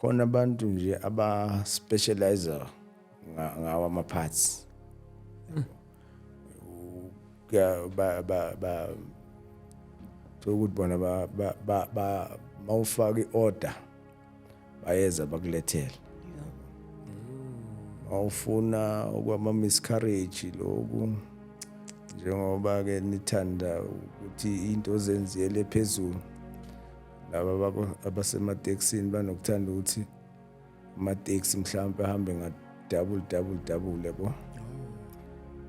khona abantu nje aba-specializer ngawo ama-parts. Ukuthi bona mawufaka i-order bayeza bakulethela. Mawufuna okwama-miscarriage lokhu njengoba-ke nithanda ukuthi into zenziyele phezulu, laba abasematekisini banokuthanda ukuthi amateksi mhlawumbe ahambe double yabo.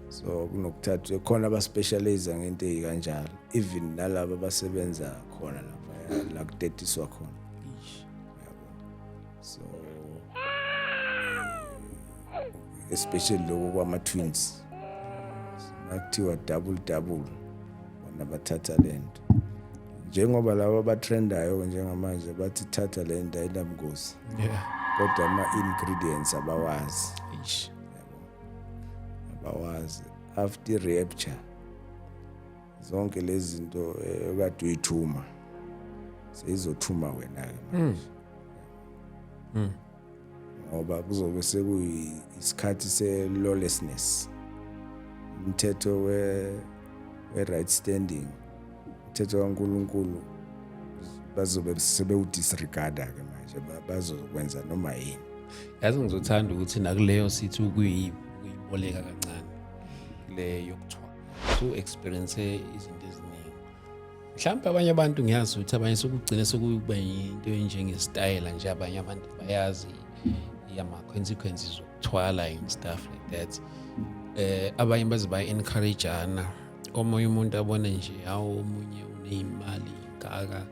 So kunokuthatha khona abaspecialize ngento ezikanjalo, even nalabo abasebenza khona lapha la kudetiswa khona. So especially lokho kwama-twins nakuthiwa double bona bathatha lento njengoba labo abatrendayo njengamanje bathi thatha le nto ayinamgosi, kodwa ama-ingredients abawazi. Abawazi after rapture zonke lezi zinto okade uyithuma seyizothuma wena-ke manje. Ngoba kuzobe sekuyisikhathi se-lawlessness, umthetho we-right standing, umthetho kaNkulunkulu bazobe sebewudisregarda-ke manje, bazokwenza noma yini. Yazi ngizothanda ukuthi nakuleyo sithi ukuyiboleka kancane le yokuthwala su-experience izinto eziningi. Mhlawumbe abanye abantu ngiyazi ukuthi abanye sokugcina sekuba yinto enjengesitayela nje, abanye abantu bayazi ama-consequences zokuthwala and stuff like that. Abanye baze bayi-encourage-ana, omunye umuntu abone nje hawu omunye uneyimali ngaka,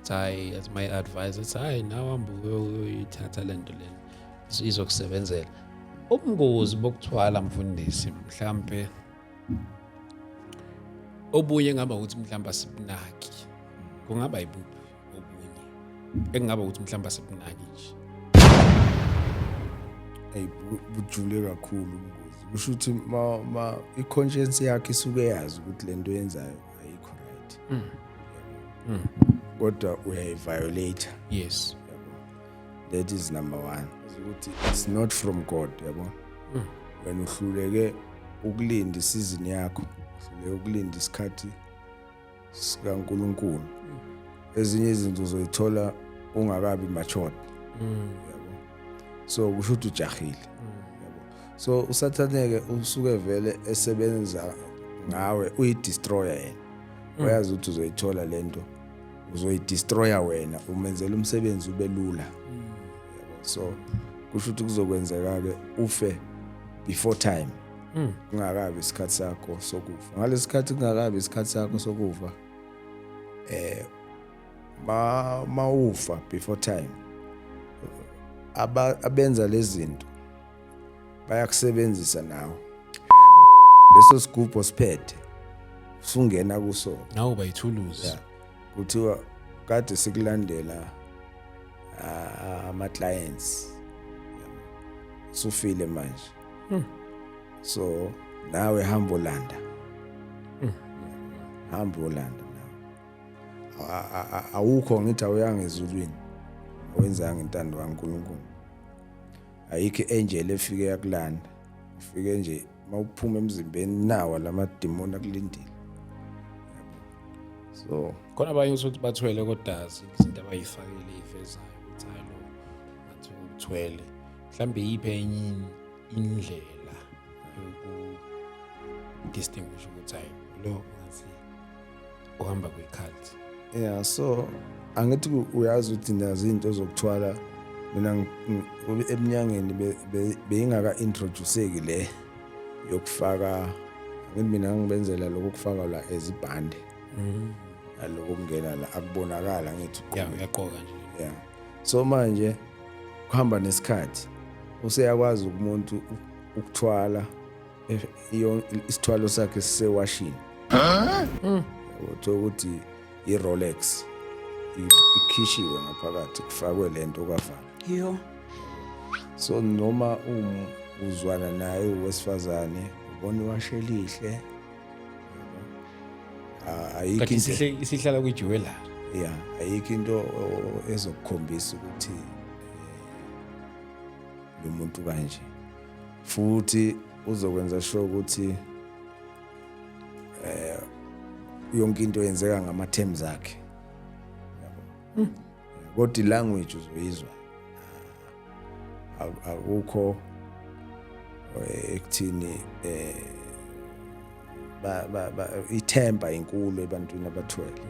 uthi hayi as my advisor uthi hayi nawe hamba uyoyithatha lento lena izokusebenzela. Ubungozi bokuthwala mfundisi mhlawumbe obunye ngaba ukuthi mhlawumbe asibunaki, kungaba yibuphi obunye engaba ukuthi mhlawumbe asibunaki nje? Bujule kakhulu ubungozi. Kusho ukuthi ma i-conscience yakhe isuke yazi ukuthi lento yenzayo ayikho right. Kodwa uyayiviolate. Yes. That is number one. Ukuthi it's not from God, yabo. Wena uhluleke ukulinda isizini yakho, uhluleke ukulinda isikhathi sikaNkulunkulu. Ezinye izinto uzoyithola ungakabi matured. So kusho ukuthi ujahile. Yabo. So uSathaneke usuke vele esebenza ngawe, uyi-destroyer yena. Uyazi ukuthi uzoyithola lento, uzoyidestroya wena, umenzela umsebenzi ube lula. Yabo. So kusho ukuthi kuzokwenzeka-ke ufe before time. Kungakabi isikhathi sakho sokufa. Ngalesikhathi kungakabi isikhathi sakho sokufa, mawufa before time, abenza lezi zinto bayakusebenzisa nawe. Leso sigubho siphethe usungena kuso, nawe bayithuluzi. Kuthiwa kade sikulandela ama-clients, sufile manje. So nawe hamba ulanda, hamba ulanda nawe. Awukho ngithi awuyanga ezulwini, awenzanga intando kaNkulunkulu. Ayikho angel efike yakulanda, ufike nje mawuphuma emzimbeni nawa lamademoni akulindile. So Khona abanye ukuthi bathwele kodwa izinto abayifakile ivezayo ukuthi hayi lo ngathi uthwele. Mhlawumbe yiphi enye indlela yoku-distinguish ukuthi hayi lo ngathi uhamba kwikhalthi. Yeah, so angithi uyazi ukuthi nazo izinto zokuthwala mina eminyangeni beyingaka-introduceki le yokufaka, ngithi mina ngibenzela lokho kufaka la ezibhande. Aloko kungena la akubonakala ngithi uyaqoka nje. Yeah. So manje kuhamba nesikhathi useyakwazi umuntu ukuthwala isithwalo sakhe sisewashini. Utho ukuthi i-Rolex ikhishiwe ngaphakathi kufakwe lento okavala. So noma uzwana naye uwesifazane ubona iwashe lihle, ayikho into isihlala kwi-jewelry. Ayikho into ezokukhombisa ukuthi lo muntu kanje futhi uzokwenza sure ukuthi yonke into yenzeka ngama terms akhe kodwa language uzoyizwa akukho ekuthini ithemba inkulu ebantwini abathwele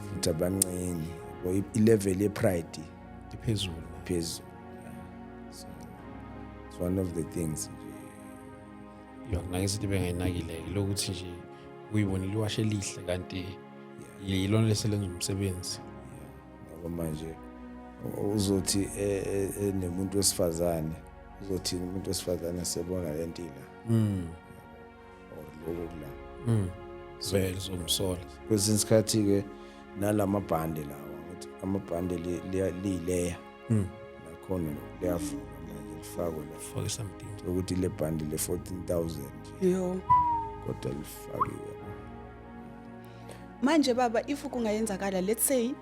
futhi abancane i-level ye-pride iphezulu so it's one of the things yona ngesithi bengayinakile lokuthi nje uyibonile iwashe lihle kanti yilona leselenza umsebenzi ngoba manje uzothi nemuntu wesifazane uzothi umuntu wesifazane sebona lentila lokula vele zomsola kwesinye isikhathi ke nalamabhande lawa ukuthi amabhande liyileya nakhona liyavuka manje lifakwe la for something ukuthi le bhande le 14,000 yo kodwa lifakiwe manje baba if kungayenzakala let's say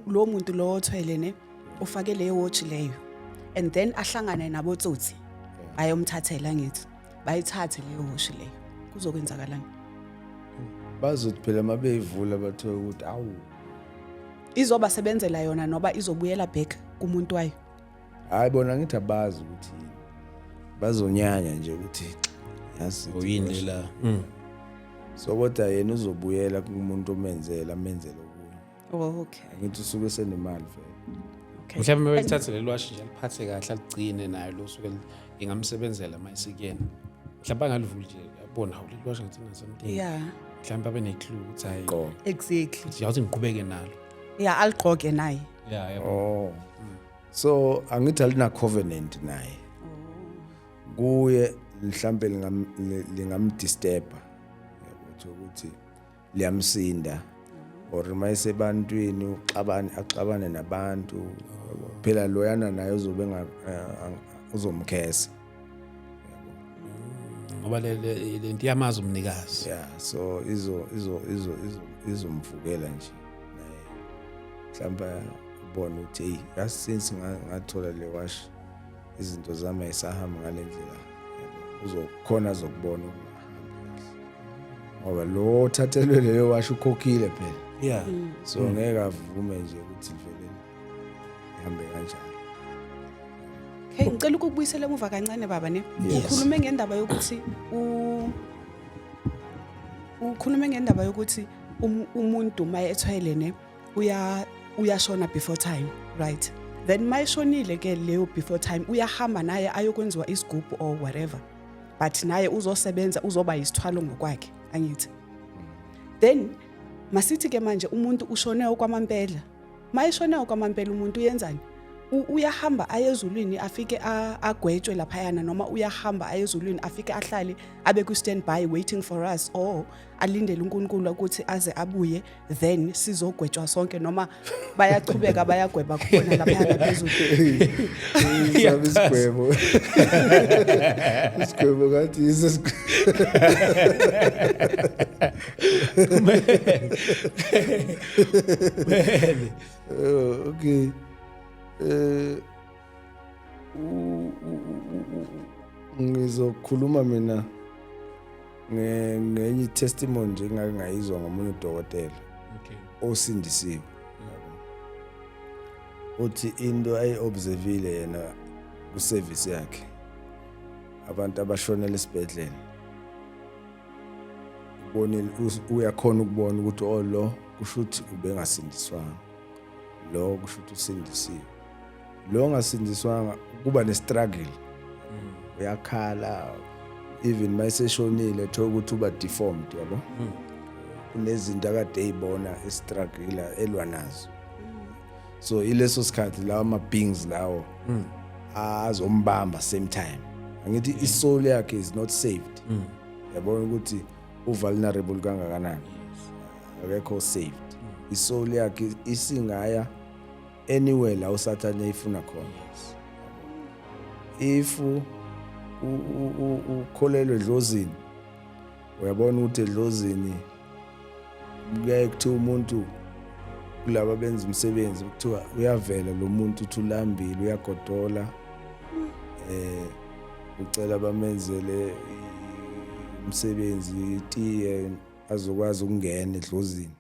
lo muntu lo othwele ne ufake leyo watch leyo and then ahlangane nabotsotsi bayomthathela ngithi bayithathe leyo watch leyo kuzokwenzakalani bazothi phela mabeyivula bathola ukuthi awu izoba sebenzela yona noba izobuyela back kumuntu wayo hayi bona ngithi abazi ukuthi bazonyanya nje ukuthi yazi oyini la so kodwa yena uzobuyela kumuntu omenzela amenzele okunye okay ngithi usuke senemali vele okay mhlawumbe belithathe lelwashi nje aliphathe kahle aligcine nayo lo suke ingamsebenzela mayisikene mhlawumbe angalivuli nje yabona hawu lelwashi ngithina something yeah mhlawumbe abe neclue ukuthi hayi qo exactly siyazi ngiqhubeke nalo yeah aliqoke naye yabo so angithi alina covenant naye kuye mhlambe lingamdisturba yabo ukuthi liyamsinda or mayisebantwini axabane nabantu phela loyana naye uzobe uzomkhesa ngoba lento yamazi umnikazi yeah so izomvukela nje naye mhlawumbe ubone ukuthi hey yasince ngathola le wash izinto zami ayisahamba ngalendlela yabo uzokhona zokubona ukuhambi ngoba lo othathelwe leyo wash ukhokhile phela yeah so ngeke avume nje ukuthi vele ihambe kanjalo hey ngicela ukubuyisela emuva kancane baba ne ukhulume ngendaba yokuthi ukhulume ngendaba yokuthi umuntu maye ethwele ne uyashona before time right then mayishonile ke leyo before time uyahamba naye ayokwenziwa isigubhu or whatever but naye uzosebenza uzoba isithwalo ngokwakhe angithi then masithi ke manje umuntu ushone okwamampela mayishone okwamampela umuntu uyenzani uyahamba ayezulwini afike agwetshwe laphayana noma uyahamba ayezulwini afike ahlale abe ku standby waiting for us or alindele uNkulunkulu ukuthi aze abuye then sizogwetshwa sonke noma bayachubeka bayagweba khona laphayana phezulu isigwebo isigwebo ngathi okay ngizokhuluma mina ngenye testimony nje engake ngayizwa ngomunye udokotela osindisiwe uthi into ayi-observile yena ku-service yakhe abantu abashonela esibhedlela ubonile uyakhona ukubona ukuthi lo kusho ukuthi ubengasindiswanga lo kusho ukuthi usindisiwe lo ongasindiswanga kuba ne-struggle uyakhala even mayiseshonile thola ukuthi uba deformed yabo kunezinto akade eyibona e-struggle elwa nazo so ileso sikhathi lawo ama-beings lawo azombamba same time angithi isoul yakhe is not saved yabona ukuthi vulnerable kangakanani akekho saved isoul yakhe isingaya anywhere la usathane efuna khona if ukholelwe edlozini uyabona ukuthi edlozini kuyaye kuthi umuntu kulaba benza umsebenzi kuthiwa uyavela lo muntu uthi ulambile uyagodola ucela bamenzele umsebenzi itiye azokwazi ukungena edlozini